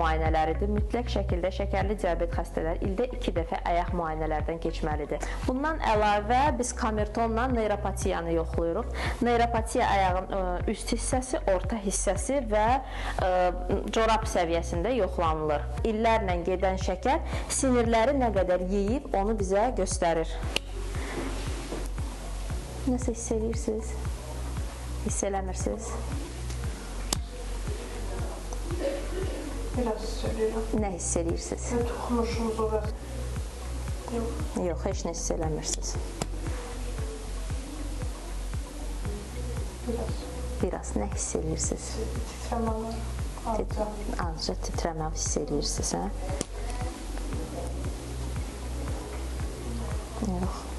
müayinələridir. Mütləq şəkildə şəkərli diabet xəstələri ildə 2 dəfə ayaq müayinələrdən keçməlidir. Bundan əlavə biz kamertonla neyropatiyanı yoxlayırıq. Neyropatiya ayağın üst hissəsi, orta hissəsi və corab səviyyəsində yoxlanılır. İllərlə gedən şəkər sinirləri nə qədər yeyib onu bizə göstərir. Nəsə hiss edirsiniz? Hiss eləmirsiniz? Biraz hiss edirəm. Nə hiss edirsiniz? Toxunuşumuz orası. Yox, heç nə hiss eləmirsiniz. Biraz nə hiss edirsiniz? Titrəmə var. Azca titrəmə hiss edirsiniz, hə? Yox.